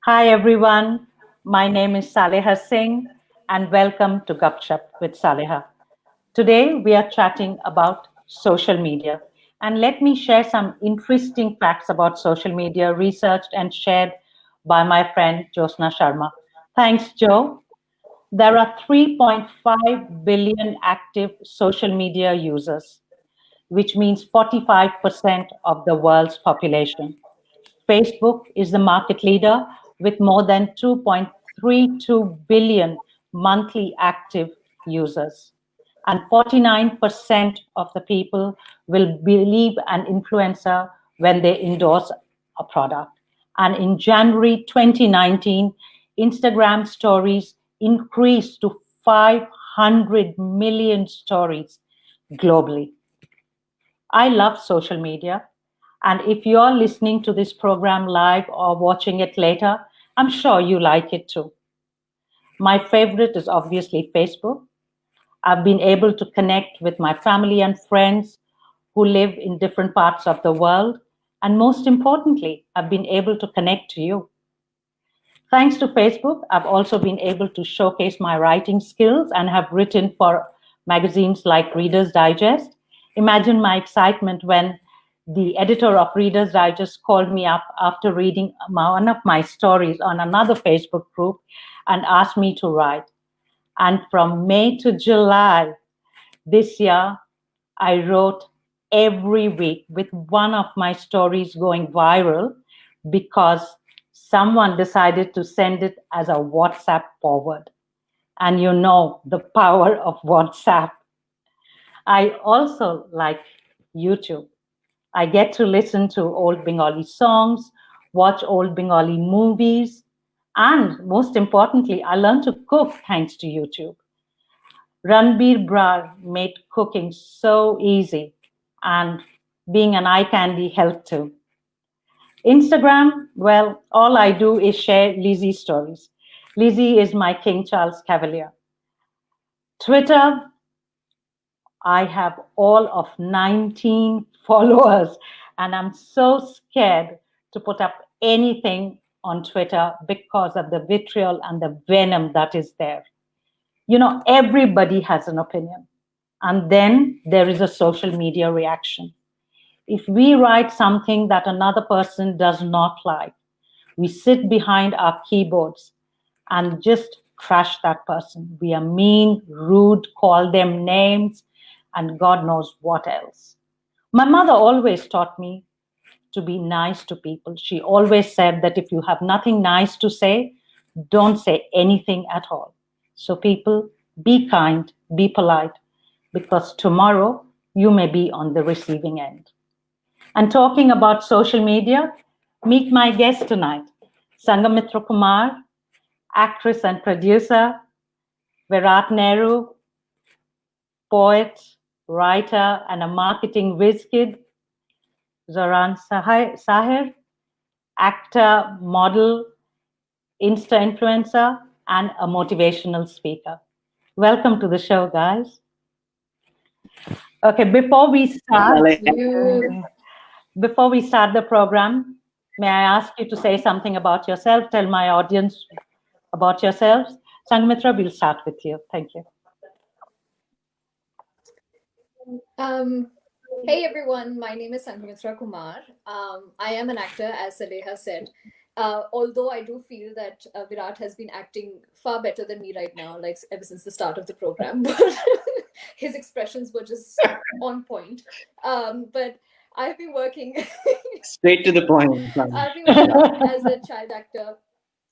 Hi everyone, my name is Saleha Singh and welcome to Gupshup with Saleha. Today we are chatting about social media and let me share some interesting facts about social media researched and shared by my friend Josna Sharma. Thanks, Joe. There are 3.5 billion active social media users, which means 45% of the world's population. Facebook is the market leader with more than 2.32 billion monthly active users. And 49% of the people will believe an influencer when they endorse a product. And in January 2019, Instagram stories increased to 500 million stories globally. I love social media. And if you're listening to this program live or watching it later, I'm sure you like it too. My favorite is obviously Facebook. I've been able to connect with my family and friends who live in different parts of the world. And most importantly, I've been able to connect to you. Thanks to Facebook, I've also been able to showcase my writing skills and have written for magazines like Reader's Digest. Imagine my excitement when the editor of Reader's Digest called me up after reading one of my stories on another Facebook group and asked me to write. And from May to July this year, I wrote every week with one of my stories going viral because someone decided to send it as a WhatsApp forward. And you know the power of WhatsApp. I also like YouTube. I get to listen to old Bengali songs, watch old Bengali movies, and most importantly, I learned to cook thanks to YouTube. Ranbir Brar made cooking so easy, and being an eye candy helped too. Instagram, well, all I do is share Lizzie stories. Lizzie is my King Charles Cavalier. Twitter, I have all of 19 followers, and I'm so scared to put up anything on Twitter because of the vitriol and the venom that is there. You know, everybody has an opinion. And then there is a social media reaction. If we write something that another person does not like, we sit behind our keyboards and just trash that person. We are mean, rude, call them names, and God knows what else. My mother always taught me to be nice to people. She always said that if you have nothing nice to say, don't say anything at all. So, people, be kind, be polite, because tomorrow you may be on the receiving end. And talking about social media, meet my guest tonight, Sangamitra Kumar, actress and producer, Virat Nehru, poet, writer, and a marketing whiz kid, Zoran Sahir, actor, model, Insta influencer, and a motivational speaker. Welcome to the show, guys. Okay, before we start the program, may I ask you to say something about yourself? Tell my audience about yourselves. Sangamitra, we'll start with you. Thank you. Hey everyone, my name is Sandhya Kumar. I am an actor, as Saleha said. Although I do feel that Virat has been acting far better than me right now, like ever since the start of the program. But his expressions were just on point. But I've been working straight to the point. I've been working as a child actor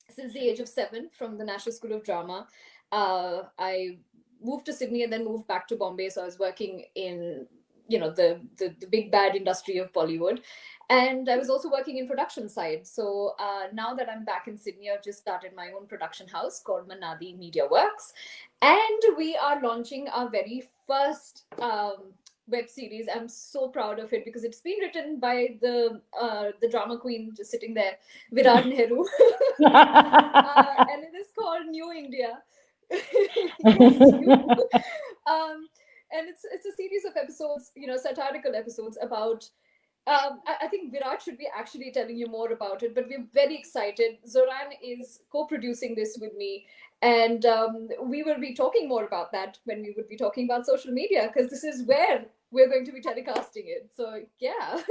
since the age of 7 from the National School of Drama. I moved to Sydney and then moved back to Bombay. So I was working in, the big bad industry of Bollywood. And I was also working in production side. So now that I'm back in Sydney, I've just started my own production house called Manadi Media Works. And we are launching our very first web series. I'm so proud of it because it's been written by the drama queen just sitting there, Virat Nehru, and it is called New India. Yes, you. And it's a series of episodes, satirical episodes about. I think Virat should be actually telling you more about it, but we're very excited. Zoran is co-producing this with me, and we will be talking more about that when we would be talking about social media, because this is where we're going to be telecasting it. So yeah,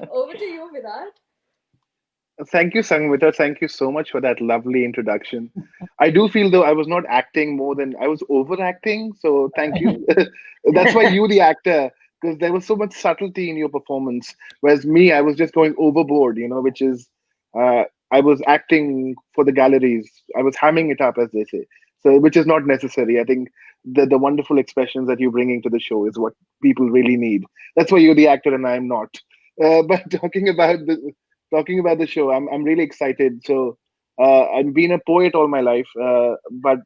over to you, Virat. Thank you, Sangmita. Thank you so much for that lovely introduction. I do feel though I was not acting more than I was overacting. So thank you. That's why you, the actor, because there was so much subtlety in your performance. Whereas me, I was just going overboard, which is, I was acting for the galleries. I was hamming it up, as they say. So, which is not necessary. I think the wonderful expressions that you're bringing to the show is what people really need. That's why you're the actor and I'm not. But talking about the show, I'm really excited. So I've been a poet all my life, but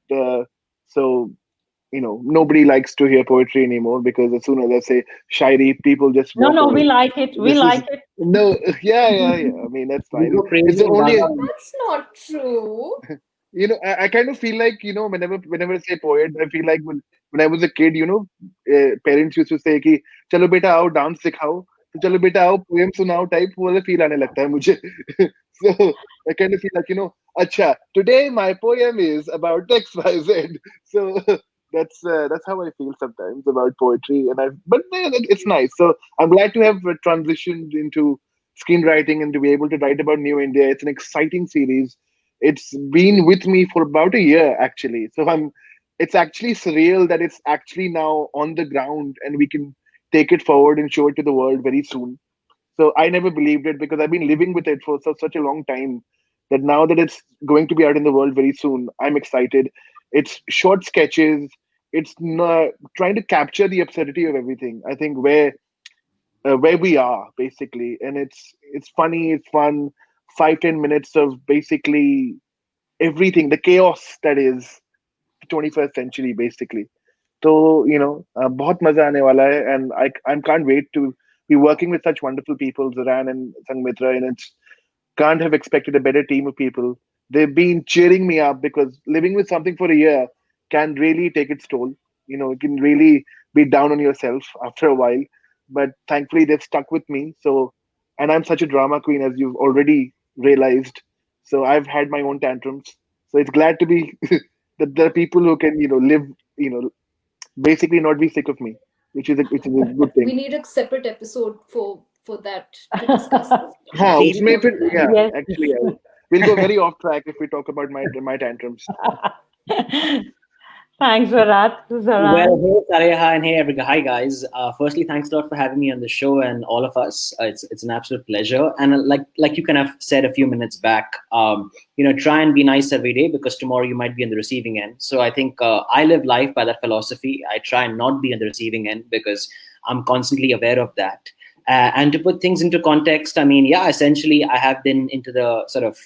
so nobody likes to hear poetry anymore because as soon as I say shairi, people just No, walk no, we away. like it. We This is like it. no, yeah. I mean that's We fine. go It's crazy the in only Gaga. That's not true. I kind of feel like whenever I say poet, I feel like when I was a kid, parents used to say कि चलो बेटा आओ dance सिखाओ तो चलो बेटा आओ poem सुनाओ type वाला feel आने लगता है मुझे. So I kind of feel like अच्छा today my poem is about X Y Z. So that's how I feel sometimes about poetry, but it's nice. So I'm glad to have transitioned into screenwriting and to be able to write about New India. It's an exciting series. It's been with me for about a year actually. So it's actually surreal that it's actually now on the ground and we can take it forward and show it to the world very soon. So I never believed it because I've been living with it for such a long time that now that it's going to be out in the world very soon, I'm excited. It's short sketches. It's not trying to capture the absurdity of everything. I think where we are basically, and it's funny, it's fun. 5-10 minutes of basically everything, the chaos that is 21st century basically. So बहुत मजा आने वाला है, and I can't wait to be working with such wonderful people, Zoran and Sangmitra, and it's can't have expected a better team of people. They've been cheering me up because living with something for a year can really take its toll. It can really be down on yourself after a while. But thankfully, they've stuck with me. So, and I'm such a drama queen, as you've already realized. So I've had my own tantrums. So it's glad to be that there are people who can, live, basically not be sick of me, which is a good We thing. need a separate episode for that to discuss. हाँ, Daily उसमें फिर, content. yeah, Yes. actually, we'll go very off track if we talk about my tantrums. Thanks, Virat. Well, Zoran. hey Sareha and hey everyone. Hi guys. Firstly, thanks a lot for having me on the show and all of us. It's an absolute pleasure. And like you kind of said a few minutes back, try and be nice every day because tomorrow you might be on the receiving end. So I think I live life by that philosophy. I try and not be on the receiving end because I'm constantly aware of that. And to put things into context, I mean, yeah, essentially, I have been into the sort of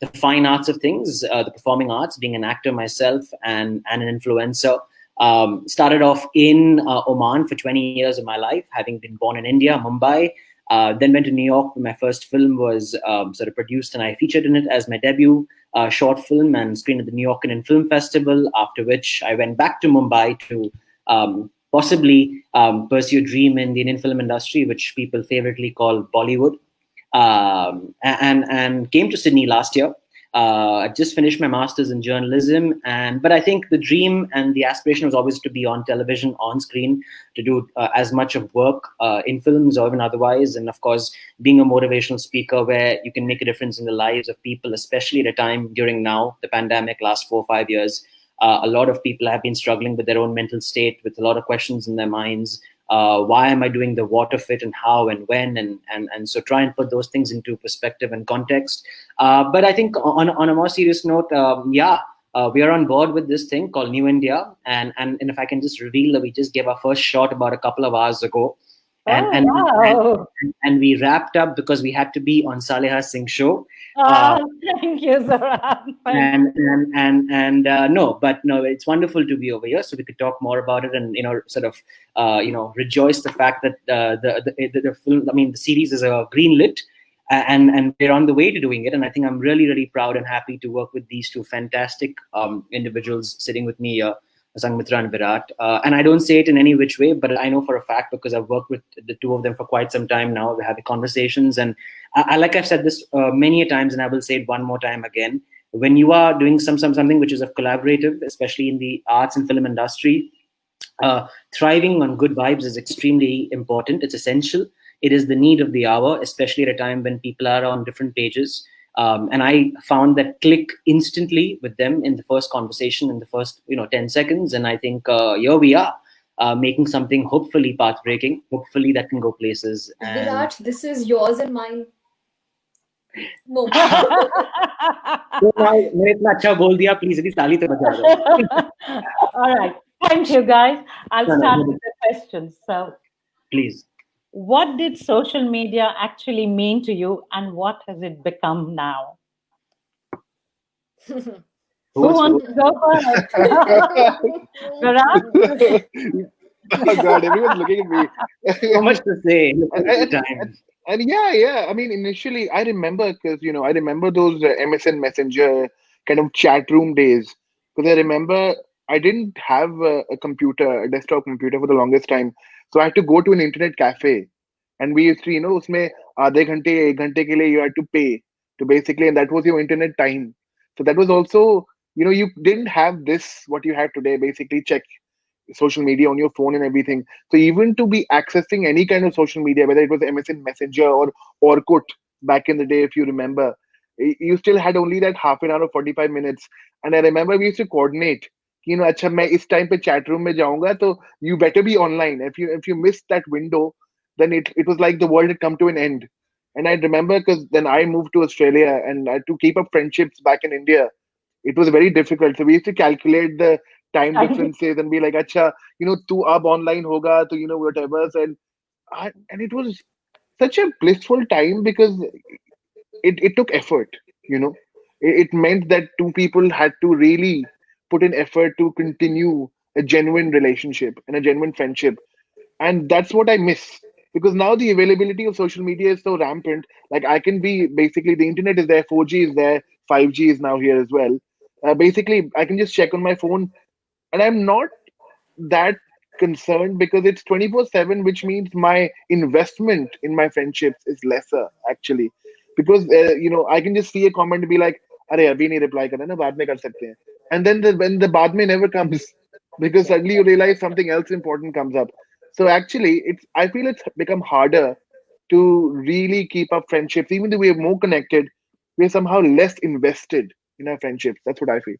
the fine arts of things, the performing arts, being an actor myself and an influencer. Started off in Oman for 20 years of my life, having been born in India, Mumbai. Then went to New York, where my first film was sort of produced, and I featured in it as my debut short film and screened at the New York Film Festival. After which, I went back to Mumbai to possibly pursue a dream in the Indian film industry, which people favorably call Bollywood, and came to Sydney last year. I just finished my master's in journalism, but I think the dream and the aspiration was always to be on television, on screen, to do as much of work in films or even otherwise, and of course, being a motivational speaker where you can make a difference in the lives of people, especially at a time during now the pandemic, last 4 or 5 years. A lot of people have been struggling with their own mental state, with a lot of questions in their minds. Why am I doing the what of it and how and when and so try and put those things into perspective and context. But I think on a more serious note, we are on board with this thing called New India, and if I can just reveal that we just gave our first shot about a couple of hours ago. and Oh, and and, wow. and we wrapped up because we had to be on Saleha Singh's show. Ah, thank you, Zoran. Thank No, but no, it's wonderful to be over here, so we could talk more about it, and sort of rejoice the fact that the film, I mean, the series is a green lit, and we're on the way to doing it. And I think I'm really, really proud and happy to work with these two fantastic individuals sitting with me here, Sangmitra and Virat. And I don't say it in any which way, but I know for a fact because I've worked with the two of them for quite some time now. We're having conversations, and like I've said this many a times, and I will say it one more time again. When you are doing something which is of collaborative, especially in the arts and film industry, thriving on good vibes is extremely important. It's essential. It is the need of the hour, especially at a time when people are on different pages. And I found that click instantly with them in the first conversation, in the first 10 seconds. And I think here we are, making something hopefully path breaking, hopefully that can go places. And Virat, this is yours and mine moment. तो मैं इतना अच्छा बोल दिया, please यदि ताली तो बजा दो. All right. Thank you, guys. I'll No, start no, with the questions. So, please. what did social media actually mean to you, and what has it become now? Who wants to go first? Virat? Oh God, everyone's looking at me. So much to say. and, Time. and yeah. I mean, initially, I remember because I remember those MSN Messenger kind of chat room days. Because I remember I didn't have a computer, a desktop computer for the longest time, so I had to go to an internet cafe, and we used to, उसमें आधे घंटे एक घंटे के लिए you had to pay to basically, and that was your internet time. So that was also, you didn't have this what you have today. Basically, check social media on your phone and everything. So even to be accessing any kind of social media, whether it was MSN Messenger or Orkut back in the day, if you remember, you still had only that half an hour or 45 minutes. And I remember we used to coordinate. अच्छा मैं इस time पे chat room में जाऊंगा तो you better be online. If you missed that window, then it was like the world had come to an end. And I remember because then I moved to Australia, and to keep up friendships back in India, it was very difficult. So we used to calculate the time differences and be like, "Acha, tu ab online hoga, to whatever." And it was such a blissful time because it took effort. You know, it meant that two people had to really put in effort to continue a genuine relationship and a genuine friendship, and that's what I miss because now the availability of social media is so rampant. Like I can be basically the internet is there, 4G is there, 5G is now here as well. Basically, I can just check on my phone, and I'm not that concerned because it's 24/7, which means my investment in my friendships is lesser actually, because I can just see a comment and be like, "अरे अभी नहीं reply करना ना बाद में कर सकते हैं," and then when the बाद में never comes because suddenly you realize something else important comes up. So actually, I feel it's become harder to really keep up friendships, even though we are more connected. We're somehow less invested in our friendships. That's what I feel.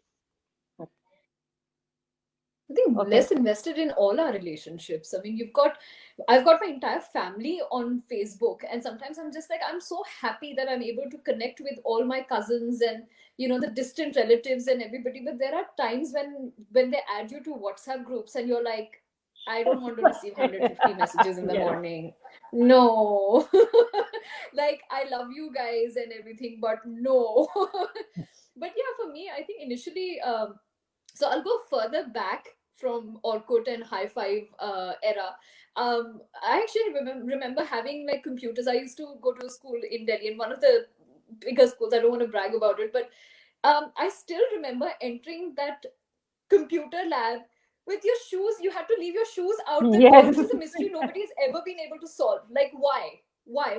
I think Okay. less invested in all our relationships. I mean, I've got my entire family on Facebook, and sometimes I'm just like, I'm so happy that I'm able to connect with all my cousins and the distant relatives and everybody. But there are times when they add you to WhatsApp groups, and you're like, I don't want to receive 150 messages in the Yes. morning. No, like I love you guys and everything, but no. But yeah, for me, I think initially. So I'll go further back from Orkut and High Five era. I actually remember having like computers. I used to go to a school in Delhi, in one of the bigger schools. I don't want to brag about it, but I still remember entering that computer lab with your shoes. You had to leave your shoes out the door, Yes. which is a mystery nobody has ever been able to solve. Like, why? Why?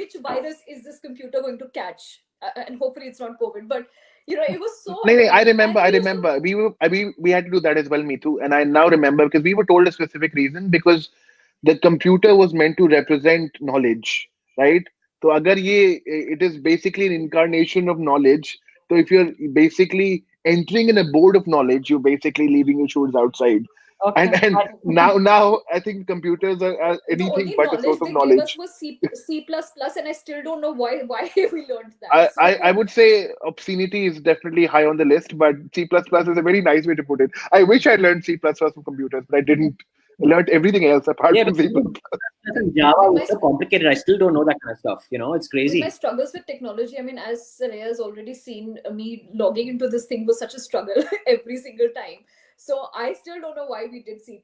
Which virus is this computer going to catch? And hopefully it's not COVID, but it was so No, I annoying. remember. And I we used to remember. We had to do that as well. Me too. And I now remember because we were told a specific reason because the computer was meant to represent knowledge, right? So, agar it is basically an incarnation of knowledge. So, if you're basically entering in a board of knowledge, you're basically leaving your shoes outside. And Okay. and now I think computers are the anything only but a source knowledge of they gave us knowledge. was C plus plus, and I still don't know why we learned that. I So would say obscenity is definitely high on the list, but C++ is a very nice way to put it. I wish I learned C++ from computers, but I didn't. learnt everything else apart Yeah, from but C++. that's in Java with my was so complicated. I still don't know that kind of stuff. It's with my crazy. struggles with technology, I mean, as Saraya has already seen, me logging into this thing was such a struggle every single time. So I still don't know why we did C++.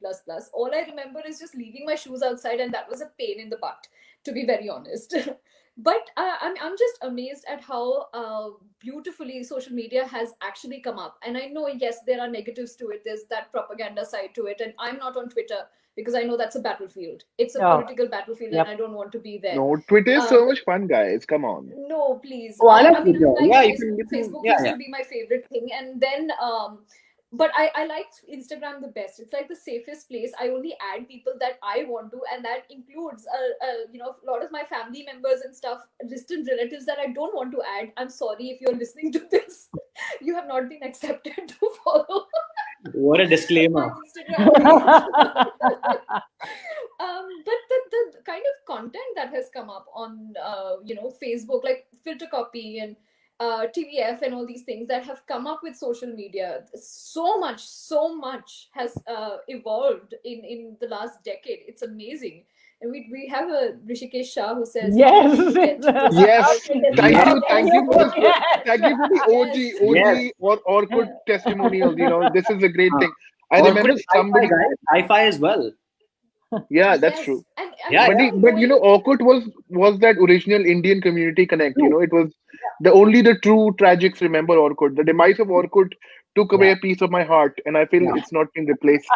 All I remember is just leaving my shoes outside, and that was a pain in the butt, to be very honest. But I'm just amazed at how beautifully social media has actually come up. And I know, yes, there are negatives to it. There's that propaganda side to it. And I'm not on Twitter because I know that's a battlefield. It's a Oh, political battlefield, and yep. I don't want to be there. No, Twitter is so Um, much fun, guys. Come on. no, please. Oh, I like I mean, Twitter. I like Yeah, you Facebook. can, Facebook yeah, used yeah. to be my favorite thing, and then but I like Instagram the best. It's like the safest place. I only add people that I want to, and that includes a lot of my family members and stuff, distant relatives that I don't want to add. I'm sorry if you're listening to this. You have not been accepted to follow What a my disclaimer. Instagram page. But the kind of content that has come up on Facebook, like filter copy and TVF and all these things that have come up with social media, so much has evolved in the last decade. It's amazing. And we have a Rishikesh Shah who says, "How Yes. did you get to Yes, how did you thank Yes, you, get?" thank you for this. Yes. Thank you for the Yes, yes. or Orkut testimonials. This is a great Uh, thing. I or could remember it hi-fi, somebody. guys? Hi-fi as well. Yeah, that's yes. true. And I Yeah, mean, But yeah. even but going Orkut was that original Indian community connect. True. It was the true tragics remember Orkut. The demise of Orkut took away Yeah, a piece of my heart, and I feel yeah. it's not been replaced.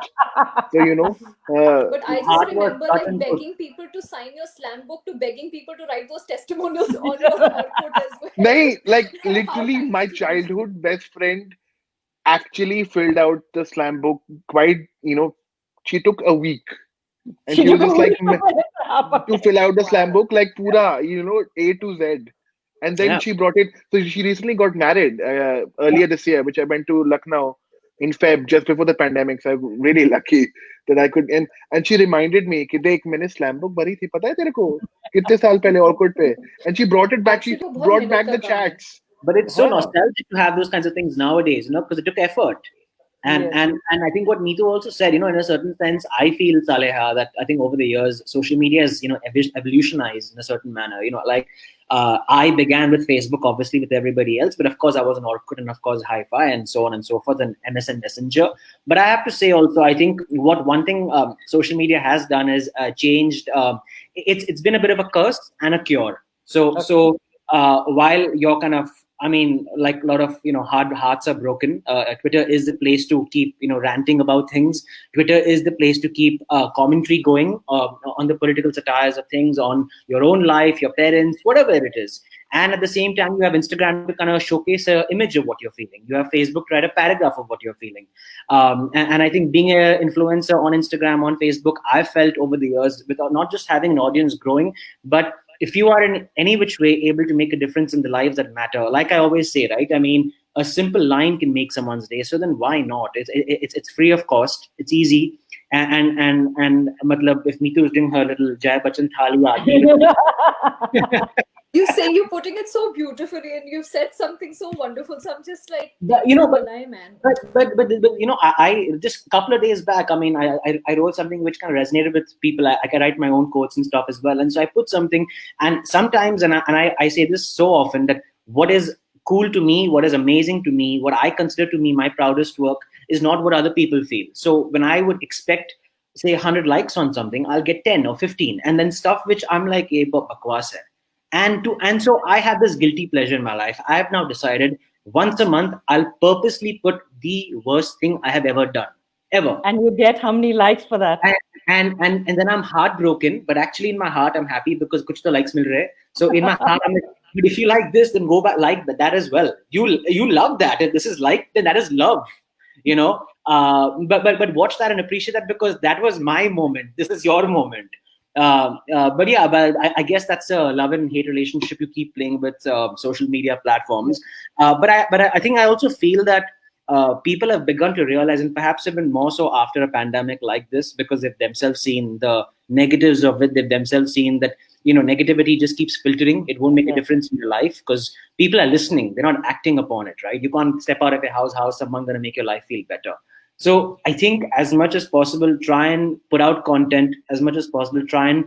So But The I just heart was remember cut like and put. begging people to sign your slam book, to begging people to write those testimonials on your Orkut as well. nahi, like How literally times my changed. childhood best friend actually filled out the slam book quite. She took a week, and She she took was a just like week to finish it up. to fill out the slam Wow. book like pura, A to Z. And then Yeah. she brought it. So she recently got married earlier this year, which I went to Lucknow in Feb just before the pandemic. So I'm really lucky that I could. And she reminded me कि देख मैंने slam book भरी थी पता है तेरे को कितने साल पहले Orkut पे. And she brought it back. She Actually, वो बहुत brought मेहनत back का the काम है. chats. But it's so हाँ. nostalgic to have those kinds of things nowadays, because it took effort. And Yes. and I think what Neetu also said, in a certain sense, I feel, Saleha, that I think over the years, social media has, evolutionized in a certain manner. Like I began with Facebook, obviously, with everybody else, but of course I was on Orkut and of course Hi-Fi and so on and so forth, and MSN Messenger. But I have to say also, I think what one thing social media has done is changed. It's been a bit of a curse and a cure. So while you're kind of, I mean, like a lot of hard hearts are broken. Twitter is the place to keep ranting about things. Twitter is the place to keep commentary going on the political satires of things, on your own life, your parents, whatever it is. And at the same time, you have Instagram to kind of showcase an image of what you're feeling. You have Facebook to write a paragraph of what you're feeling. And I think being an influencer on Instagram, on Facebook, I've felt over the years, without not just having an audience growing, but if you are in any which way able to make a difference in the lives that matter, like I always say, right? I mean, a simple line can make someone's day. So then why not? It's free of cost. It's easy. And matlab, if Neetu is doing her little Jai Bachchan Thali, You're putting it so beautifully, and you've said something so wonderful. So I'm just like, but, man. I just a couple of days back, I mean, I wrote something which kind of resonated with people. I can write my own quotes and stuff as well. And so I put something, and sometimes, and I say this so often, that what is cool to me, what is amazing to me, what I consider to me my proudest work is not what other people feel. So when I would expect, say, 100 likes on something, I'll get 10 or 15. And then stuff which I'm like, bakwas hai. And so I have this guilty pleasure in my life. I have now decided once a month I'll purposely put the worst thing I have ever done, ever. And you get how many likes for that? And then I'm heartbroken, but actually in my heart I'm happy because kuch to likes mil rahe. So in my heart I'm like, but if you like this, then go back like that as well. You love that. If this is like, then that is love. But watch that and appreciate that, because that was my moment. This is your moment. But yeah, but I guess that's a love and hate relationship you keep playing with social media platforms. But I think I also feel that people have begun to realize, and perhaps even more so after a pandemic like this, because they've themselves seen the negatives of it. They've themselves seen that negativity just keeps filtering. It won't make a difference in your life because people are listening. They're not acting upon it, right? You can't step out of your house. How's someone going to make your life feel better? So I think as much as possible, try and put out content as much as possible. Try and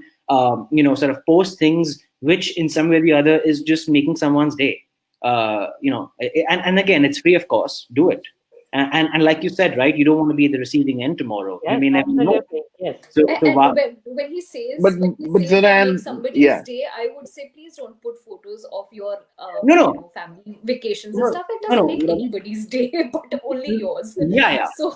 sort of post things which, in some way or the other, is just making someone's day. And again, it's free, of course. Do it. And like you said, right, you don't want to be at the receiving end tomorrow. You Yes, may never know. absolutely. Yes. So And when he says But that Zaran, make somebody's yeah. day, I would say please don't put photos of your No. family vacations and No, stuff. It doesn't make no. anybody's day, but only yours. Yeah. So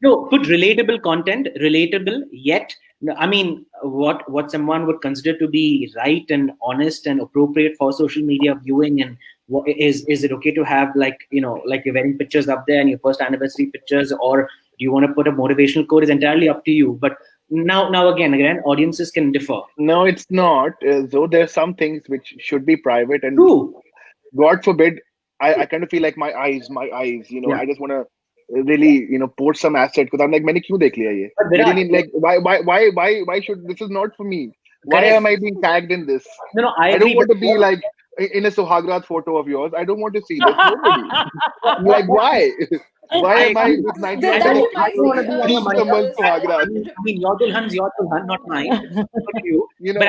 No, put relatable content, relatable yet. I mean, what someone would consider to be right and honest and appropriate for social media viewing, and is it okay to have like your wedding pictures up there and your first anniversary pictures, or do you want to put a motivational quote? Is entirely up to you. But now again, audiences can differ. No, it's not. Though there are some things which should be private, and True. God forbid, I kind of feel like my eyes, Yeah. I just want to really, post some asset because I'm like, मैंने क्यों देख लिया ये? But Virat, Really, like, why should this is not for me? Why correct. am I being tagged in this? No, I I agree. don't want to but be like in a Sohagrat photo of yours. I don't want to see this. Nobody. Like, why? Why am I with that 99 reminds people me seeing someone's Sohagrat? I mean, your Dulhan's your Dulhan, not mine. Not you. You know,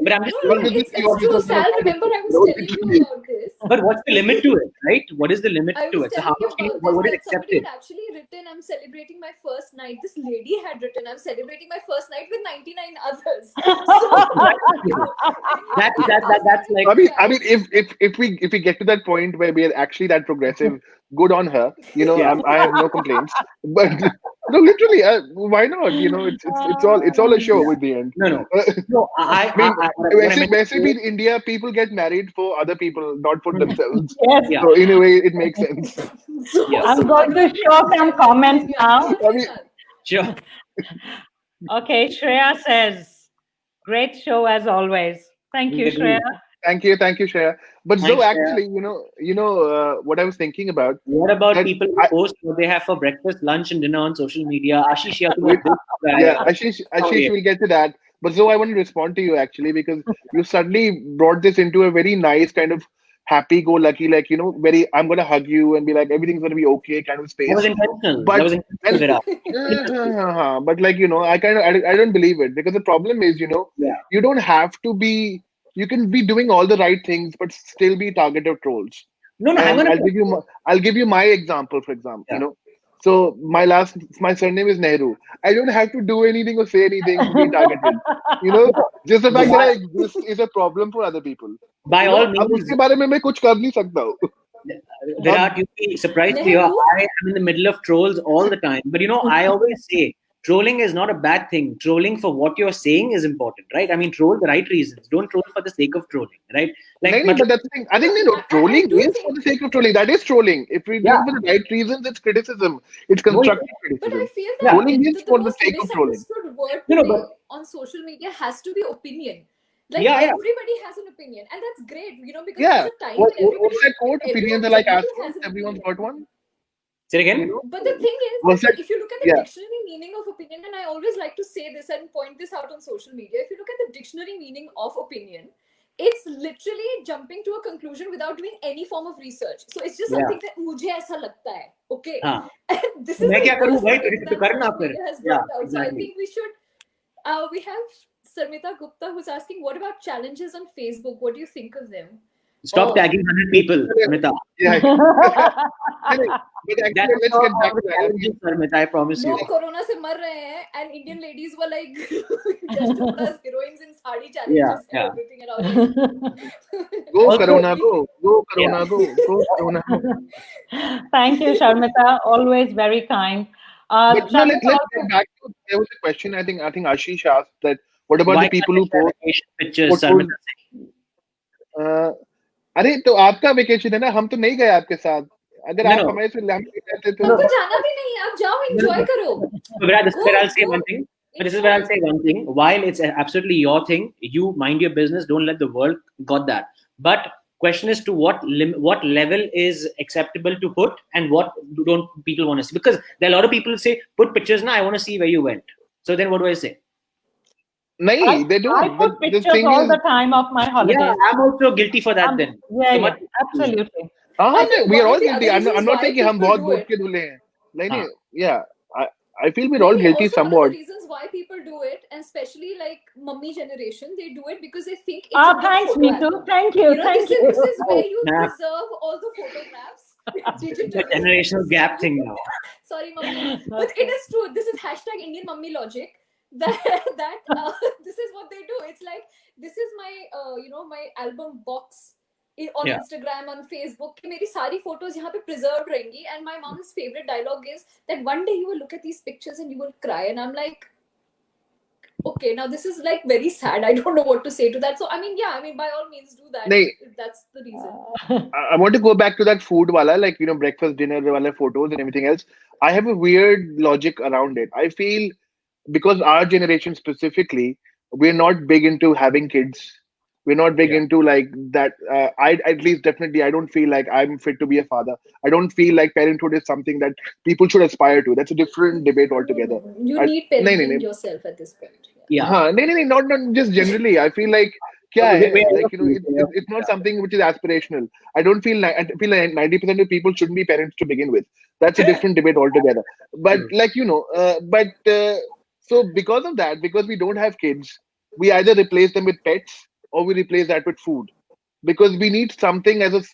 But I'm just no, saying. it's true, Sal. Remember, I was telling you about this. But what's the limit to it, right? What is the limit I to was it? So telling how you much do you, about what this is that somebody accepted? had actually written, "I'm celebrating my first night." This lady had written, "I'm celebrating my first night with 99 others." That's like. I mean, if we get to that point where we are actually that progressive, good on her. Yeah. I have no complaints. But no, literally, why not? It's all a show at the end. No. I mean, वैसे भी in India, people get married for other people, not for themselves. Yes. Yeah. So in a way, it makes sense. I'm going to show some comments now. I mean, Sure. Okay, Shreya says, great show as always. Thank you, We agree. Shreya. thank you, Shreya. But Thanks, Zoe, Shreya. actually, what I was thinking about. What about that people who post what they have for breakfast, lunch, and dinner on social media? Ashish, you have to Wait, make this, yeah, Ashish will get to that. But Zoe, I want to respond to you actually because you suddenly brought this into a very nice kind of happy-go-lucky, like very I'm gonna hug you and be like everything's gonna be okay kind of That was space. intentional. But That was intentional, and Virat. but like I don't believe it because the problem is Yeah. you don't have to be. You can be doing all the right things but still be target of trolls. No, hang And on a minute. I'll give you my example, for example. Yeah. So my surname is Nehru. I don't have to do anything or say anything to be targeted. Just the fact that I exist is a problem for other people. By all अब means, उसके बारे में मैं कुछ कर नहीं सकता हूँ. Virat, you'd be surprised to hear I am in the middle of trolls all the time. But I always say trolling is not a bad thing. Trolling for what you're saying is important, right? I mean, troll the right reasons. Don't troll for the sake of trolling, right? Like, But that's the thing. I think trolling is for the sake of trolling. That is trolling. If we do it for the right reasons, it's criticism. It's constructive But I criticism. feel that Trolling is the for the most sake of trolling. misunderstood word No, today but- on social media has to be opinion. Like Yeah. everybody has an opinion, and that's great, because Yeah. there's a time What, when everybody, what's that quote? Opinions are like everyone assholes. has an Everyone's opinion. got one. Say it again. But the thing is, What's that? if you look at the Yeah. dictionary meaning of opinion, and I always like to say this and point this out on social media, if you look at the dictionary meaning of opinion, it's literally jumping to a conclusion without doing any form of research. So it's just something that मुझे ऐसा लगता है, okay? हाँ. And this is मैं the क्या करूँ worst भाई? thing तो that करना social फिर. media has Yeah, brought out. So I exactly. think we should. We have Sarmita Gupta who's asking, what about challenges on Facebook? What do you think of them? Stop tagging 100 people, Amita. Yeah. But actually, That's let's get back to that. challenges, Amita, I promise you. लोग corona से मर रहे हैं, and Indian ladies were like just Chopra's heroines in sari challenges and everything around. Go Also- Corona, go Corona, go Corona. Thank you, Sharmita. Always very kind. But no, Sharmita let's also- get back to. There was a question. I think Ashish asked that. What about Why the people can't who you share post? vacation pictures, What Sarmita? अरे तो आपका vacation है ना, हम तो नहीं गए आपके साथ. अगर आप No. हमारे से हम नहीं रहते तो हमको जाना भी नहीं, आप जाओ enjoy करो. So, Virat, this is where I'll say Go. one thing. But this is where I'll say one thing. While it's absolutely your thing, you mind your business. Don't let the world got that. But question is to what level is acceptable to put, and what don't people want to see? Because there are a lot of people who say put pictures. Now I want to see where you went. So then what do I say? नहीं, they don't. I put The pictures thing all is, the time of my holidays. Yeah, I'm also guilty for that. Then Yeah, So yeah, much- absolutely. हाँ, I think we are one all of the guilty. other I'm not reasons saying कि why हम बहुत people do दूध it. के धुले हैं. नहीं, हाँ. yeah. I feel we're all Maybe guilty also one of the somewhat. reasons why people do it, and especially like mummy generation, they do it because they think it's a Ah, good thanks, photo Neetu. album. Thank You you. know, Thank this you. is where Oh, you snap. preserve all the photographs The digitally. generational So gap thing now. sorry, mummies, but it Okay. is true. This is hashtag Indian mummy logic. That this is what they do. It's like this is my my album box on Yeah. Instagram, on Facebook. कि मेरी सारी photos यहाँ पे preserved रहेंगी. And my mom's favorite dialogue is that one day you will look at these pictures and you will cry. And I'm like, okay, now this is like very sad. I don't know what to say to that. So I mean, yeah, I mean, by all means, do that Nahi, if that's the reason. I want to go back to that food wala, like breakfast, dinner wala photos and everything else. I have a weird logic around it. I feel because our generation specifically, we're not big into having kids. We're not big Yeah. into like that. I at least definitely I don't feel like I'm fit to be a father. I don't feel like parenthood is something that people should aspire to. That's a different debate No, altogether. no, you I, need nahi, nahi, parenting nahi. yourself at this point. Yeah. Yeah. हाँ नहीं नहीं नहीं not just generally I feel like क्या We है are like lucky. We are it's not something which is aspirational. I don't feel like I feel like 90% of people shouldn't be parents to begin with. That's a different debate altogether. But lucky. like so because of that, because we don't have kids, we either replace them with pets or we replace that with food because we need something as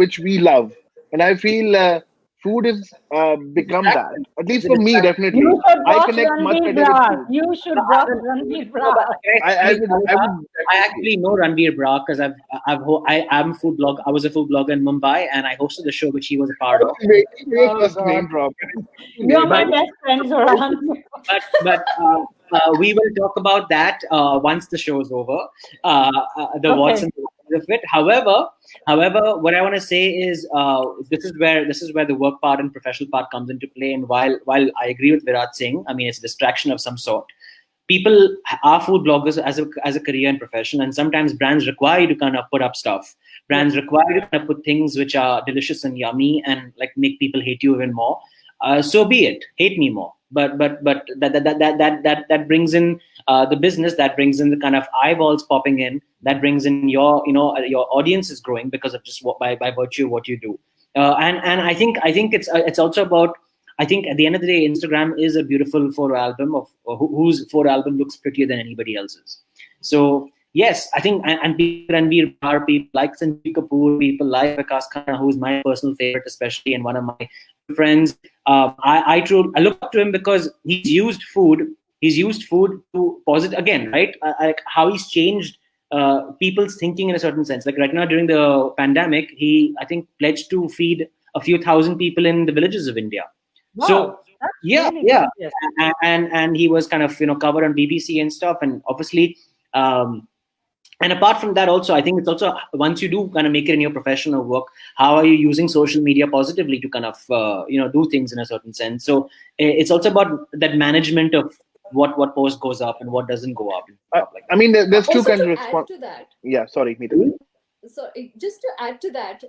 which we love. And I feel food is It's a become that, distraction. at It's least a for me distraction. definitely. You should I watch connect much Ranveer better with Brar. food. You No, should watch no, Ranveer no, but Brar. I actually, would Sandhya, definitely. I actually know Ranveer Brar because I'm a food blog. I was a food blogger in Mumbai, and I hosted the show which he was a I part was of. waiting for your Oh first God. name drop. You're Name my But drop. best friend, Zoran. but we will talk about that once the show's over. The what's Okay. and the whys of it. However, what I want to say is this is where the work part and professional part comes into play. And while I agree with Virat Singh, I mean it's a distraction of some sort. People are food bloggers as a career and profession, and sometimes brands require you to kind of put up stuff. Brands require you to kind of put things which are delicious and yummy and like make people hate you even more. So be it. Hate me more. But that brings in the business. That brings in the kind of eyeballs popping in. That brings in your audience is growing because of just by virtue of what you do. And I think it's also about. I think at the end of the day, Instagram is a beautiful photo album of whose photo album looks prettier than anybody else's. So yes, I think and people Ranveer Brar, people like Sanjeev Kapoor, people like Vikas Khanna, who's my personal favorite, especially and one of my good friends. I look up to him because he's used food. He's used food to positive again, right? Like how he's changed people's thinking in a certain sense. Like right now during the pandemic, he I think pledged to feed a few thousand people in the villages of India. So Wow, that's yeah, really yeah, good. Yes. and he was kind of covered on BBC and stuff, and obviously, and apart from that, also I think it's also once you do kind of make it in your professional work, how are you using social media positively to kind of do things in a certain sense. So it's also about that management of what post goes up and what doesn't go up and I, stuff like I mean, there's two Also, kinds to of add response. to that, Yeah, sorry, Nita. that. so just to add to that,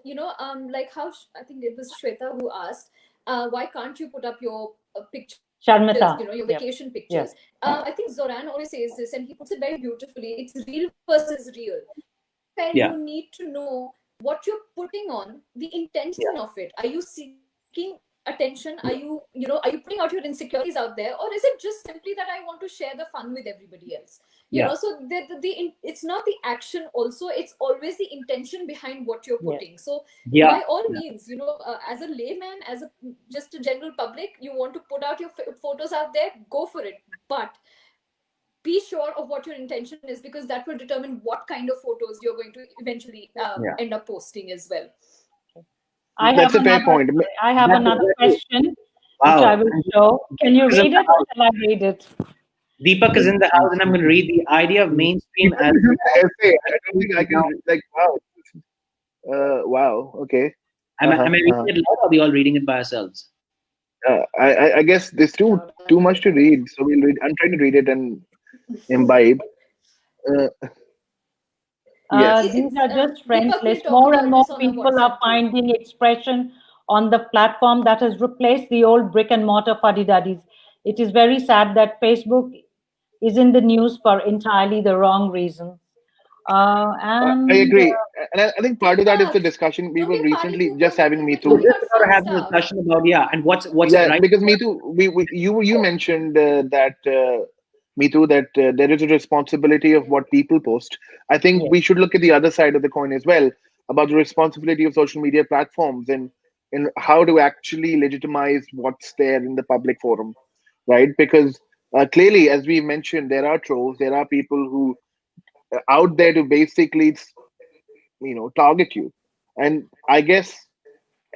like how I think it was Shweta who asked, why can't you put up your pictures, Sharmita. your Yep. vacation Yes. pictures? I think Zoran always says this, and he puts it very beautifully. It's real versus real. Where Yeah, you need to know what you're putting on, the yeah, intention of it. Are you seeking attention? Are you putting out your insecurities out there, or is it just simply that I want to share the fun with everybody else? yeah, So it's not the action. Also, it's always the intention behind what you're Yes. putting. So yeah, by all means, as a layman, as a just a general public, you want to put out your photos out there, go for it. But be sure of what your intention is, because that will determine what kind of photos you're going to eventually yeah. end up posting as well. I have That's a fair another. point. I have That's another exactly. question, which I Wow. will And show. Can you Deepak is in read the it, or house. shall I read it? Deepak is in the house, and I'm going to read the idea of mainstream People as use essay. I don't think I can now. like wow. Wow. Okay. Am I reading it loud, or are we all reading it by ourselves? I guess there's too much to read, so we'll read. I'm trying to read it and imbibe. Uh, yes. These are just friends Deepak, we're lists. talking More and about more this on our people are WhatsApp group. finding expression on the platform that has replaced the old brick and mortar fuddy-duddies. It is very sad that Facebook is in the news for entirely the wrong reasons. I And agree, and I think part of that is the Siddharth, discussion we don't were get party recently just poopers when having. we Me were We too. talking just about got to fun have a stuff. discussion about, and what's Yeah, right. because me too. You mentioned that me too, that there is a responsibility of what people post. I think yes, we should look at the other side of the coin as well, about the responsibility of social media platforms, and how to actually legitimize what's there in the public forum, right? Because clearly, as we mentioned, there are trolls, there are people who are out there to basically target you, and I guess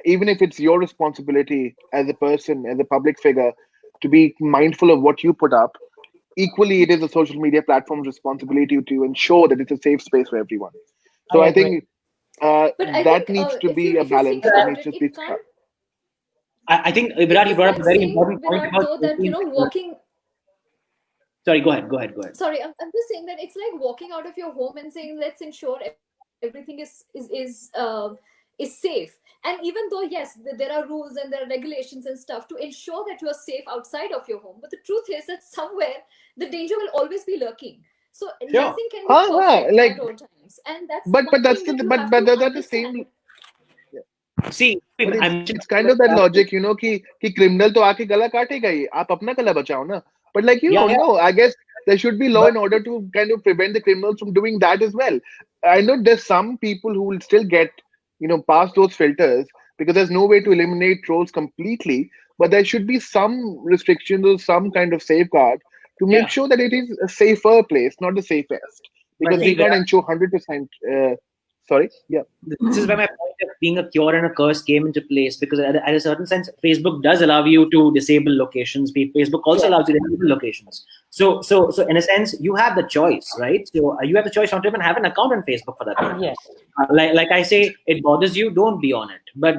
even if it's your responsibility as a person, as a public figure, to be mindful of what you put up, equally it is a social media platform's responsibility to ensure that it's a safe space for everyone. So I I agree. think But I that think needs to if you be a if you think balance. That about needs it, to be it struck. can't. I think Virat, you It's brought up a like very saying, important point Virat, about though, that social. walking. Sorry, go ahead. Go ahead. Go ahead. Sorry, I'm just saying that it's like walking out of your home and saying, let's ensure everything is safe. And even though yes, there are rules and there are regulations and stuff to ensure that you are safe outside of your home, but the truth is that somewhere the danger will always be lurking. So Sure. nothing can be Huh, huh, perfect like, at all times, and that's but one that's thing the that you but have but to that's the understand. same. See, But I it's mentioned it's kind of that logic, कि criminal तो आके गला काटेगा ही, आप अपना गला बचाओ ना. But like yeah, yeah. no, I guess there should be law But in order to kind of prevent the criminals from doing that as well. I know there's some people who will still get past those filters, because there's no way to eliminate trolls completely, but there should be some restrictions or some kind of safeguard to make yeah, sure that it is a safer place, not the safest, but because see, we can't Virat, ensure 100%. Sorry, yeah. this is where my point of being a cure and a curse came into place, because at a certain sense, Facebook does allow you to disable locations. Facebook also Yes, allows you to enable locations. So in a sense, you have the choice, right? So you have the choice not to even have an account on Facebook for that matter. yes, Like I say, it bothers you, don't be on it. But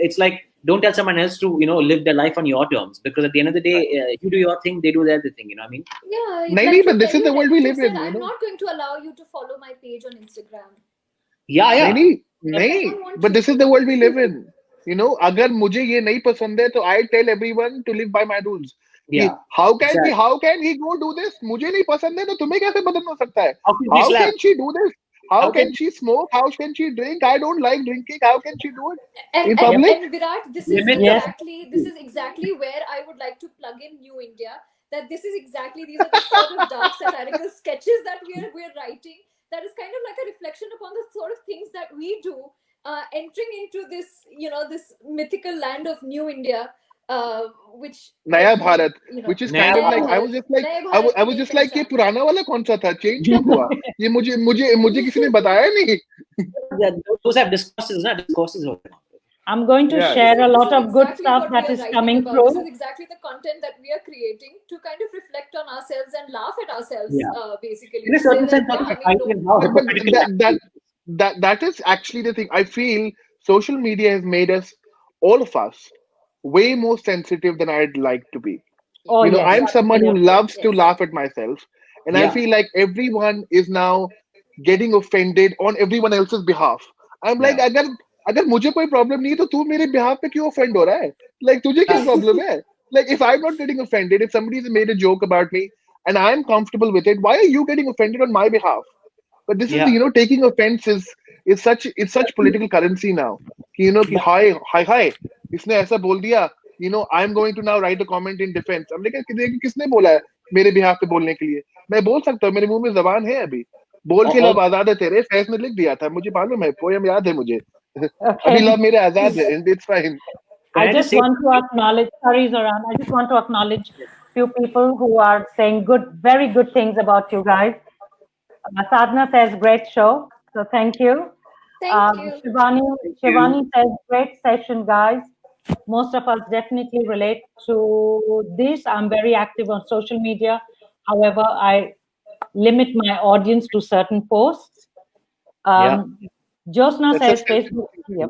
it's like, don't tell someone else to live their life on your terms, because at the end of the day, you do your thing, they do their thing. You know what I mean? Yeah, Naini, like but this is the world we you live said, in. I'm not going to allow you to follow my page on Instagram. Yeah, नहीं yeah. नहीं But yes, I नहीं don't want but you this is to. the world we live in. अगर मुझे ये नहीं पसंद है तो I tell everyone to live by my rules. कि Yeah. how Exactly. can he go do this? मुझे नहीं पसंद है तो तुम्हें कैसे पसंद हो सकता है? How can she How slap? can she do this? How How can can she smoke? How can she drink? I don't like drinking. How can she do it and in and yep, public? and Virat, this is limit the yes, exactly where I would like to plug in New India. That this is exactly these are the sort of dark satirical sketches that we're writing. That is kind of like a reflection upon the sort of things that we do, entering into this this mythical land of New India, which नया Bharat, which is नया kind of Naya like I Bharat? was Bharat, just like Naya Bharat I की was नई just like ये पहचान. पुराना वाला कौन सा था? चेंज कब हुआ? ये मुझे किसी ने बताया नहीं. Yeah, those have discourses, not discourses. I'm going to Yeah, share a This lot is of good exactly stuff what we that are is writing coming about. This is through. exactly the content that we are creating to kind of reflect on ourselves and laugh at ourselves, Yeah. basically In a to say certain that sense, what yeah, we're I mean, fighting no. is how but hypocritical that that that is. that is actually the thing. I feel social media has made us, all of us, way more sensitive than I'd like to be. Oh, yes, I'm someone who absolutely. loves to Yes. laugh at myself, and I Yeah. feel like everyone is now getting offended on everyone else's behalf. I'm like, Yeah. अगर मुझे कोई problem नहीं है तो तू मेरे behalf पे क्यों offend हो रहा है? Like तुझे क्या Yeah. प्रॉब्लम है? Like if I'm not getting offended, if somebody's made a joke about me and I'm comfortable with it, why are you getting offended on my behalf? But this is Yeah. taking offense is such political currency now. कि But hi इसने ऐसा बोल दिया. I'm going to now write a comment in defense. हमने कहा किसने बोला है मेरे behalf पे बोलने के लिए? मैं बोल सकता हूँ, मेरे मुंह में जबान है अभी. बोल के लब all, आजाद है तेरे, फैज ने लिख दिया था, मुझे मालूम है, पोयम याद है मुझे. अभी Okay. लब मेरे आजाद है, and it's fine. can I I just just say want to something? acknowledge, sorry, Zoran, I just want to acknowledge few people who are saying very good things about you guys. Sadhna says, great show. So thank you. Thank you. Shivani, Thank you. Shivani says, great session, guys. Most of us definitely relate to this. I'm very active on social media. However, I limit my audience to certain posts. Yeah. Josna That's a says sensitive Facebook. thing to Yep.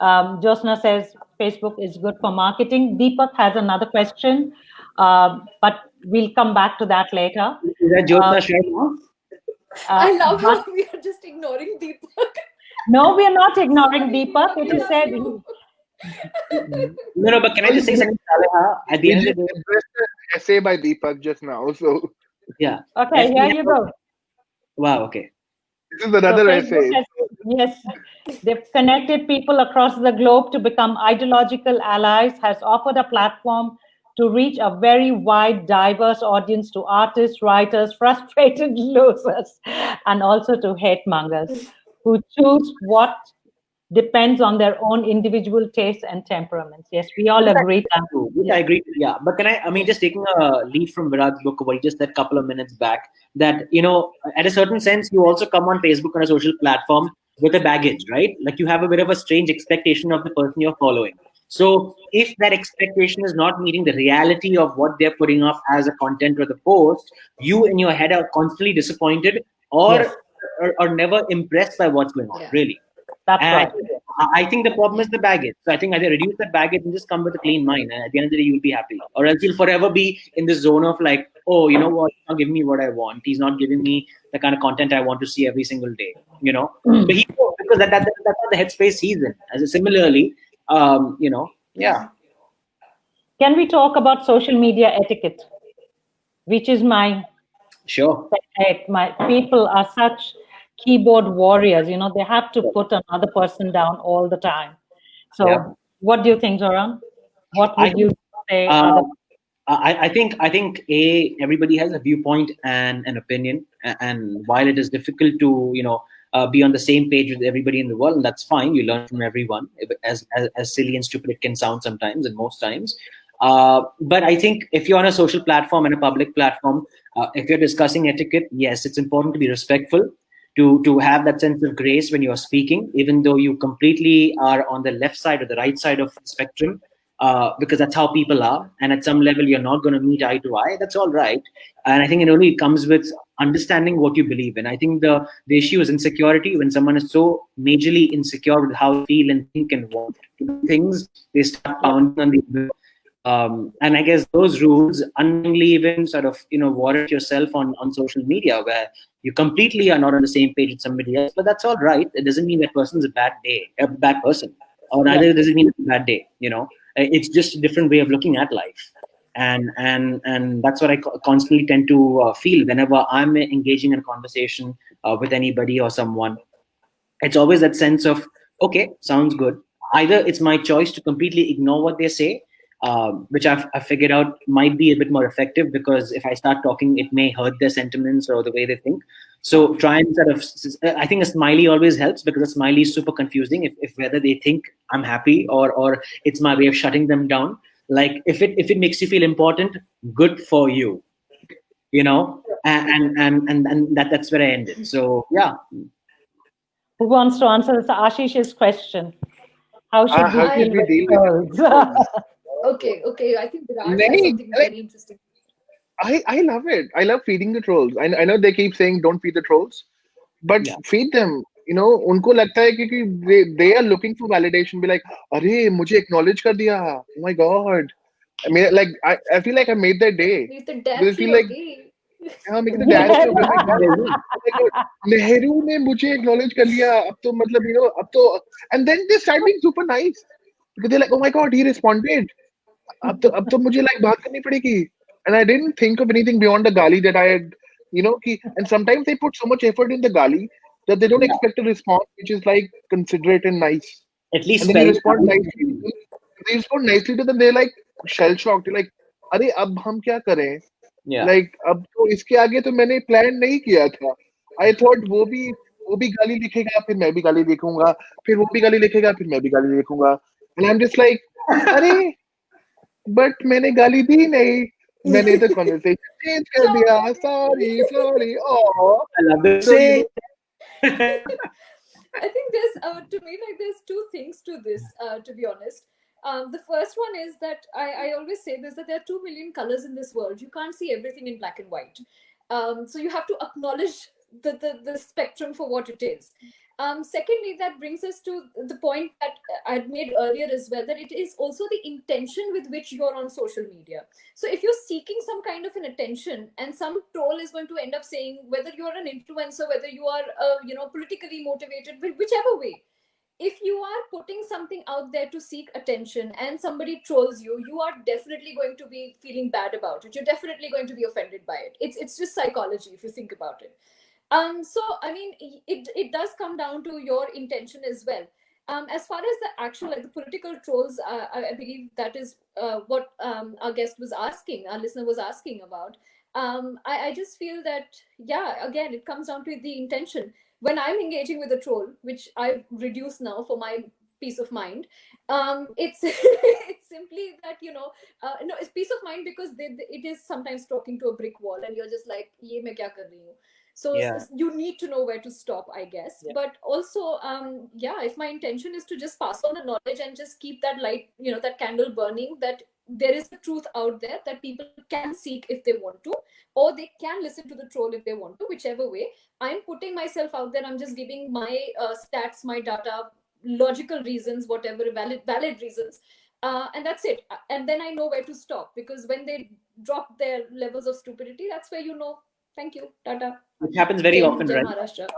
do. Josna says Facebook is good for marketing. Deepak has another question, but we'll come back to that later. Is that Jyotsna Shah now? I love But how we are just ignoring Deepak. no, we are not ignoring Sorry, Deepak. Deepak, It we is love said. you. No, but can I Well, just say something, Saleha? At the you end of just the day, addressed an essay by Deepak just now, so yeah. Okay, If we here have you go. Wow, okay. This is So another Facebook essay. has, yes, they've connected people across the globe to become ideological allies, has offered a platform to reach a very wide, diverse audience, to artists, writers, frustrated losers, and also to hate mongers who choose what depends on their own individual tastes and temperaments. Yes, we all Which I agree agree that. to, which I Yes, agree to, yeah. But can I mean, just taking a lead from Virat's book of what he just said a couple of minutes back, that, at a certain sense, you also come on Facebook on a social platform with a baggage, right? Like you have a bit of a strange expectation of the person you're following. So if that expectation is not meeting the reality of what they're putting up as a content or the post, you in your head are constantly disappointed yes, or never impressed by what's going on, Yeah. really. that's And right. I think the problem is the baggage. So I think either reduce that baggage and just come with a clean mind. And at the end of the day, you'll be happy. Or else you'll forever be in this zone of like, oh, you know what? He's not giving me what I want. He's not giving me the kind of content I want to see every single day. But he because that's not the headspace he's in. As similarly, yeah, Can we talk about social media etiquette, which is my sure, my people are such keyboard warriors, they have to put another person down all the time. yeah. So what do you think, Zoran? What I would think you say are uh, the I think everybody has a viewpoint and an opinion, and while it is difficult to be on the same page with everybody in the world, and that's fine. You learn from everyone, as silly and stupid it can sound sometimes, and most times. But I think if you're on a social platform and a public platform, if you're discussing etiquette, yes, it's important to be respectful, to have that sense of grace when you're speaking, even though you completely are on the left side or the right side of the spectrum, because that's how people are. And at some level, you're not going to meet eye to eye. That's all right. And I think it only comes with understanding what you believe in. I think the issue is insecurity. When someone is so majorly insecure with how they feel and think and want to do things, they start Yep. pounding on the and I guess those rules unknowingly even sort of warrant yourself on social media, where you completely are not on the same page with somebody else. But that's all right. It doesn't mean that person's a bad person, or Yep. neither does it mean it's a bad day. It's just a different way of looking at life, and that's what I constantly tend to feel whenever I'm engaging in a conversation with anybody or someone. It's always that sense of, okay, sounds good. Either it's my choice to completely ignore what they say, which I've figured out might be a bit more effective, because if I start talking, it may hurt their sentiments or the way they think. So try and sort of, I think a smiley always helps, because a smiley is super confusing if whether they think I'm happy or it's my way of shutting them down. Like if it makes you feel important, good for you, and that's where I ended. So yeah. Who wants to answer this? Ashish's question. How should we How deal should I we with deal with trolls? trolls? okay. I think Virat has Many, something like, very interesting. I love it. I love feeding the trolls. I know they keep saying don't feed the trolls, but Yeah. feed them. उनको लगता है कि they are looking for validation. Be like, अरे मुझे acknowledge कर दिया. Oh my God. I feel like I made their day. With the Because I dance feel like, yogi. हाँ, मेरे को तो dance Yes. हो गया. Like, oh my God, Nehru ने मुझे acknowledge कर लिया. अब तो मतलब, अब तो, and then they start being super nice. Because they're like, oh my God, he responded. अब तो मुझे like बात करनी पड़ेगी. And I didn't think of anything beyond the gali that I had, and sometimes they put so much effort in the gali that they don't Yeah. expect a response which is like considerate and nice. At least And then you spell it respond out. nicely. They respond nicely to them. They're like shell shocked. You're like, अरे अब हम क्या करें? Yeah. Like अब तो इसके आगे तो मैंने प्लान नहीं किया था. I thought वो भी गाली लिखेगा, फिर मैं भी गाली लिखूंगा, फिर वो भी गाली लिखेगा, फिर मैं भी गाली लिखूंगा. And I'm just like, अरे बट मैंने गाली दी नहीं. मैंने तो कन्वर्सेशन चेंज कर Stop दिया. it. Sorry oh. I love the So say. I think there's to me like there's two things to this. To be honest, the first one is that I always say this, that there are 2 million colors in this world. You can't see everything in black and white. So you have to acknowledge the spectrum for what it is. Secondly, that brings us to the point that I had made earlier as well, that it is also the intention with which you're on social media. So if you're seeking some kind of an attention, and some troll is going to end up saying, whether you're an influencer, whether you are politically motivated, whichever way, if you are putting something out there to seek attention and somebody trolls you, you are definitely going to be feeling bad about it. You're definitely going to be offended by it. It's just psychology if you think about it. So I mean, it does come down to your intention as well. As far as the actual, like the political trolls, I believe that is what our guest was asking, our listener was asking about. I just feel that, yeah, again, it comes down to the intention. When I'm engaging with a troll, which I've reduced now for my peace of mind, it's it's simply that, no, it's peace of mind, because it is sometimes talking to a brick wall, and you're just like, ye main kya kar rahi hu? So Yeah. you need to know where to stop, I guess. Yeah. But also, yeah, if my intention is to just pass on the knowledge and just keep that light, that candle burning, that there is a truth out there that people can seek if they want to, or they can listen to the troll if they want to, whichever way. I'm putting myself out there, I'm just giving my stats, my data, logical reasons, whatever, valid reasons, and that's it. And then I know where to stop, because when they drop their levels of stupidity, that's where, thank you, Tata. Which happens very Jai Hind, often, Jai right? Maharashtra.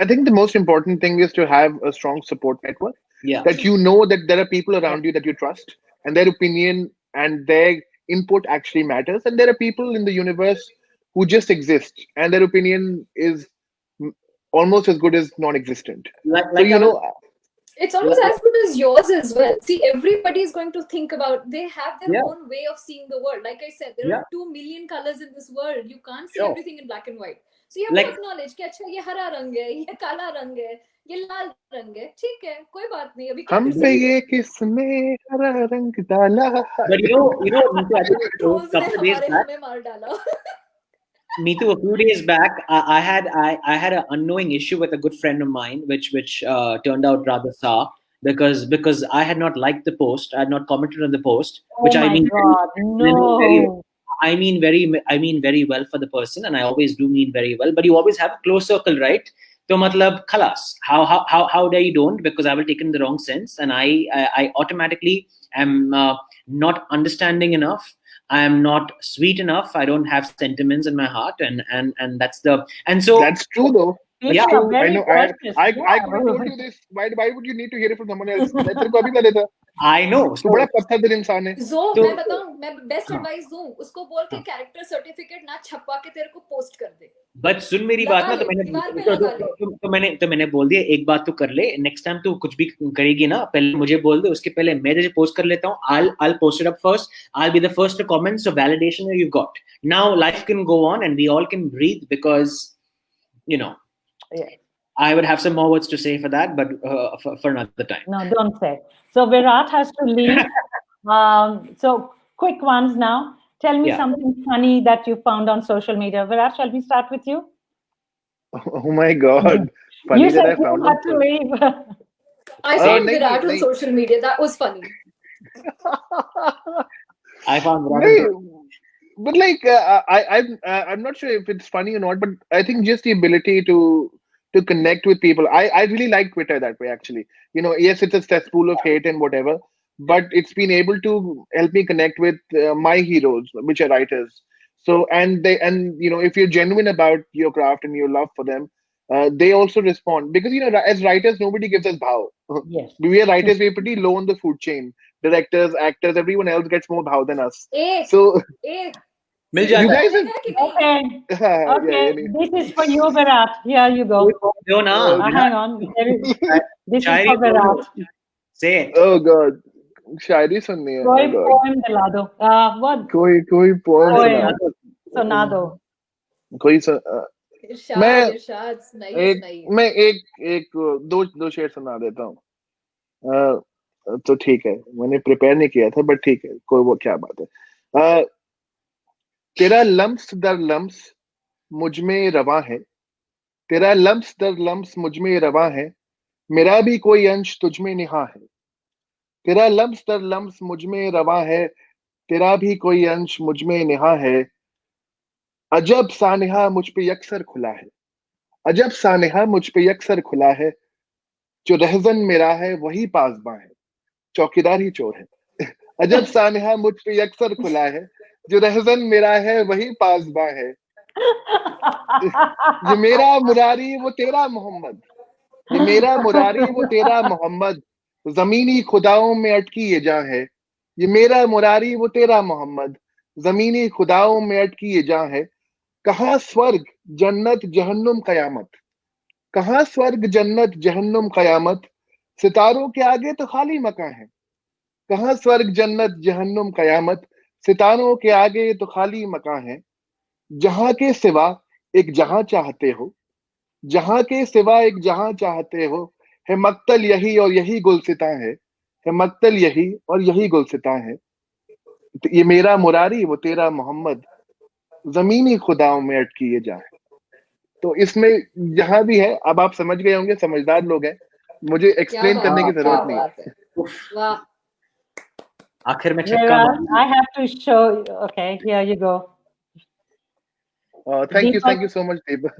I think the most important thing is to have a strong support network, Yeah. that you know that there are people around you that you trust, and their opinion and their input actually matters, and there are people in the universe who just exist, and their opinion is mm, almost as good as non-existent. So Like I was, It's almost like, as good as yours as well. See, everybody is going to think about, they have their yeah, own way of seeing the world. Like I said, there are yeah, 2 million colors in this world. You can't see sure. everything in black and white. So you have to Like acknowledge कि अच्छा ये हरा रंग है, ये काला रंग है, ये लाल रंग है, ठीक है, कोई बात नहीं, अभी क्या हम कर पे सकते हैं? ये किसने हरा रंग डाला but है? Neetu, I think a trolls ने couple of days हमारे back, हमें मार डाला. Neetu, a few days back, I had an unknowing issue with a good friend of mine, which turned out rather sour because I had not liked the post, I had not commented on the post, Oh which my God, very, no. I mean very well for the person, and I always do mean very well. But you always have a close circle, right? So, matlab, khalas. How dare you don't? Because I will take it in the wrong sense, and I automatically am not understanding enough. I am not sweet enough. I don't have sentiments in my heart, and that's the and so That's true, though. That's yeah. People are true. I very know. precious. I could have told Yeah. you this. Why would you need to hear it from someone else? मैं तेरे को अभी बता देता. I know. तू बड़ा पत्थर दिल इंसान है. जो मैं So बताऊं, मैं बेस्ट हाँ, एडवाइस दूं, उसको बोल के हाँ. कैरेक्टर सर्टिफिकेट ना छपवा के तेरे को पोस्ट कर दे, बट सुन मेरी बात लगा ना, ले, दीवार पे लगा ले. तो मैंने बोल दिया, एक बात तो कर ले, नेक्स्ट टाइम तू कुछ भी करेगी ना, पहले मुझे बोल दे, उसके पहले मैं तुझे पोस्ट कर लेता हूँ. I'll post it up first. I'll be the first to comment. So validation you got. Now life can go on and we all can breathe, because you know Yeah. I would have some more words to say for that, but for another time. No, don't say. So Virat has to leave. So quick ones now. Tell me Yeah. something funny that you found on social media. Virat, shall we start with you? Oh my God. You Funny that said I you found on. had to leave. I found नहीं Virat on नहीं social media. That was funny. I found नहीं. But like I'm not sure if it's funny or not, but I think just the ability to connect with people. I really like Twitter that way, actually. Yes, it's a cesspool of hate and whatever, but it's been able to help me connect with my heroes, which are writers. So and if you're genuine about your craft and your love for them, they also respond, because as writers nobody gives us bhav. Yes. We are writers, we're pretty low on the food chain. Directors, actors, everyone else gets more bhav than us. A So A mill Sidhi you जाता है. guys have बनाने का कि नहीं? Okay. yeah, Okay. yeah. This is for you, Virat. Here you go. दो ना Hang on. This is Shayari for Virat. say it. Oh God, शायरी सुननी है. कोई Oh God, poem दिला दो. What? कोई poem सुना. Poem. सुना दो. कोई मैं इरशाद, इरशाद, सुनाइए, एक सुनाइए. मैं एक दो शेर सुना देता हूँ. तो ठीक है, मैंने प्रिपेयर नहीं किया था, बट ठीक है, कोई वो क्या बात है. अ, तेरा लम्स दर लम्स मुझ में रवा है. तेरा लम्स दर लम्स मुझ में रवा है. मेरा भी कोई अंश तुझ में निहा है. तेरा लम्स दर लम्स मुझ में रवा है. तेरा भी कोई अंश मुझ में निहा है. अजब सानिहा मुझ पे यकसर खुला है. अजब सानिहा मुझ पे यकसर खुला है. जो रहजन मेरा है वही पासबां है. चौकीदार ही चोर है. अजब सानिहा मुझ पे यकसर खुला है. जो रहजन मेरा है वही पासबां है. ये मेरा मुरारी वो तेरा मोहम्मद. ये मेरा मुरारी वो तेरा मोहम्मद. जमीनी खुदाओं में अटकी ये जान है. ये मेरा मुरारी वो तेरा मोहम्मद. जमीनी खुदाओं में अटकी ये जान है. कहाँ स्वर्ग जन्नत जहन्नुम कयामत, कहाँ स्वर्ग जन्नत जहन्नुम कयामत, सितारों के आगे तो खाली मकान है, कहाँ स्वर्ग जन्नत जहन्नुम कयामत, सितारों के आगे तो खाली मकान है, जहां के सिवा एक जहां चाहते हो, जहां के सिवा एक जहां चाहते हो, है मक्तल यही और यही गुलसिता है मक्तल यही और यही गुलसिता है, तो ये मेरा मुरारी वो तेरा मोहम्मद, जमीनी खुदाओं में अटकी ये जाए। तो इसमें जहां भी है, अब आप समझ गए होंगे, समझदार लोग हैं, मुझे क्या एक्सप्लेन बात करने है, की क्या जरूरत नहीं बात है, उफ, वाह। आखिर में छक्का Virat, मार I have to show you. Okay, here you go. है। Deepak. Thank you so much Deepak.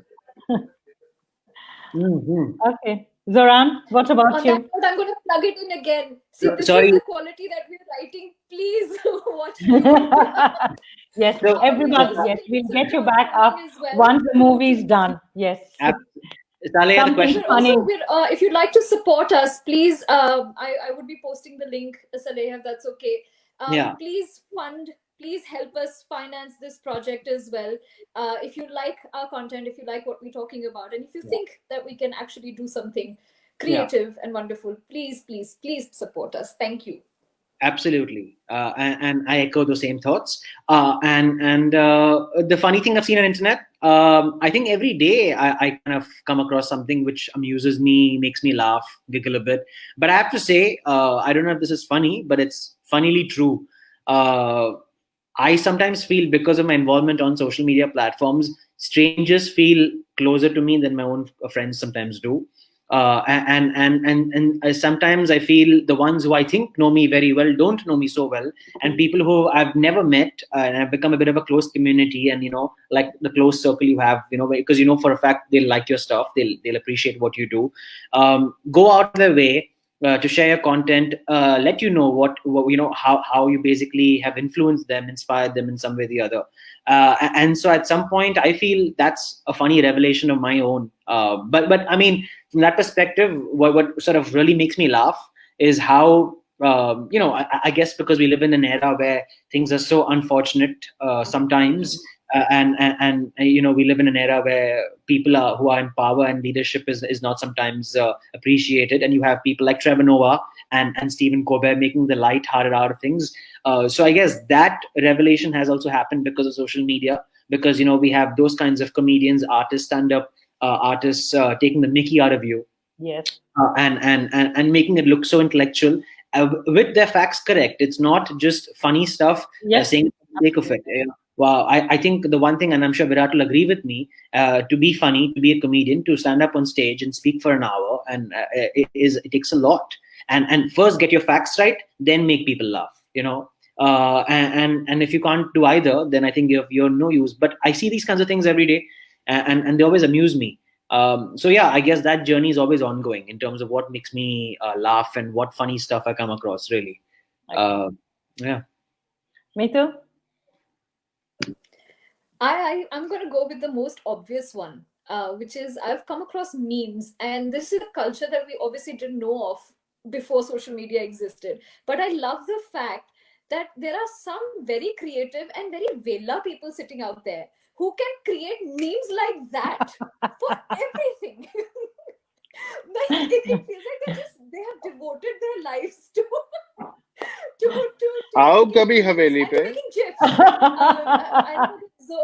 Okay. Zoran, what about On that you? note, I'm going to plug it in again. See, this Sorry. is the quality that we're writing. Please watch beyond. Yes, So, everybody. Because Yes, we'll it's a get you back up crowdfunding as well. once the movie's done. Yes. Saleh, the Something question. funny. If you'd like to support us, please, I would be posting the link, Saleh, if that's okay. Yeah. Please please help us finance this project as well. If you like our content, if you like what we're talking about, and if you think that we can actually do something creative and wonderful, please support us. Thank you. Absolutely, and I echo the same thoughts. And the funny thing I've seen on internet, I think every day I kind of come across something which amuses me, makes me laugh, giggle a bit. But I have to say, I don't know if this is funny, but it's funnily true. I sometimes feel, because of my involvement on social media platforms, strangers feel closer to me than my own friends sometimes do. And sometimes I feel the ones who I think know me very well don't know me so well, and people who I've never met, and I've become a bit of a close community, and like the close circle you have, because for a fact they'll like your stuff, they'll appreciate what you do, go out of their way to share your content, let you know what how you basically have influenced them, inspired them in some way or the other. And so at some point I feel that's a funny revelation of my own. But I mean, from that perspective, what sort of really makes me laugh is how I guess because we live in an era where things are so unfortunate sometimes, and we live in an era where people who are in power and leadership is not sometimes appreciated, and you have people like Trevor Noah and Stephen Colbert making the light-hearted out of things. So I guess that revelation has also happened because of social media, because we have those kinds of comedians, artists, stand-up artists taking the mickey out of you, Yes. and making it look so intellectual, with their facts correct. It's not just funny stuff, Yes. saying for the sake of it. Wow, I think the one thing, and I'm sure Virat will agree with me, to be funny, to be a comedian, to stand up on stage and speak for an hour, and it takes a lot. And first get your facts right, then make people laugh. And if you can't do either, then I think you're no use. But I see these kinds of things every day, and they always amuse me. So yeah, I guess that journey is always ongoing in terms of what makes me laugh and what funny stuff I come across. Really, yeah. Me too. I'm going to go with the most obvious one, which is I've come across memes, and this is a culture that we obviously didn't know of before social media existed. But I love the fact that there are some very creative and very villa people sitting out there who can create memes like that for everything. It feels like they have devoted their lives to आओ making कभी memes Haveli and पे। to making gifs. I know Zo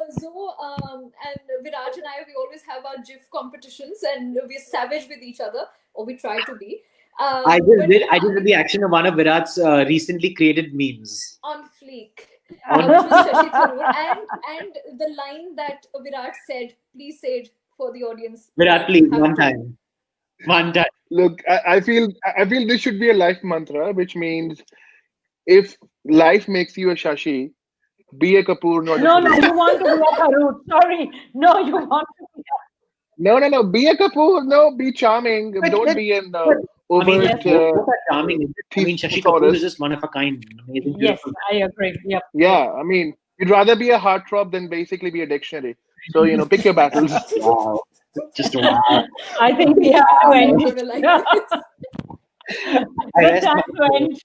and Viraj and I, we always have our GIF competitions, and we're savage with each other, or we try to be. I just did the action of one of Virat's recently created memes. On fleek, which was Shashi Tharoor, and the line that Virat said, please say it for the audience. Virat, please, Have one to. time. One time. Look, I feel this should be a life mantra, which means if life makes you a Shashi, be a Kapoor, not a No, Tharoor. you want to be a Tharoor. Sorry. No, you want to be No. Be a Kapoor. No, be charming. Don't be an overt both are charming. I mean, Shashi Kapoor is just one of a kind. Amazing, Yes, beautiful. I agree. Yep. Yeah, I mean, you'd rather be a heartthrob than basically be a dictionary. So, pick your battles. Wow. Just wow. I think we have to end I'm it. gonna like this. Good time to end.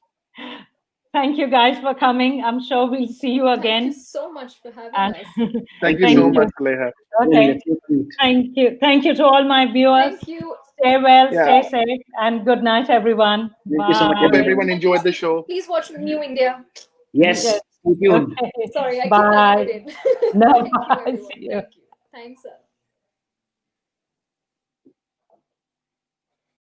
Thank you guys for coming. I'm sure we'll see you Thank again. you so much for having And us. Thank you thank so you. much, Saleha. Really, Okay. that's so cute. Thank you. Thank you to all my viewers. Thank you. Stay well, Yeah. stay safe, and good night, everyone. Thank you so much, Bye. Hope everyone. everyone enjoyed the show. Please watch New India. Yes, Yes. stay tuned. Okay. Sorry, I keep Bye. rubbing it in. No, Thank you, bye. everyone. See you. Thank you. Thanks,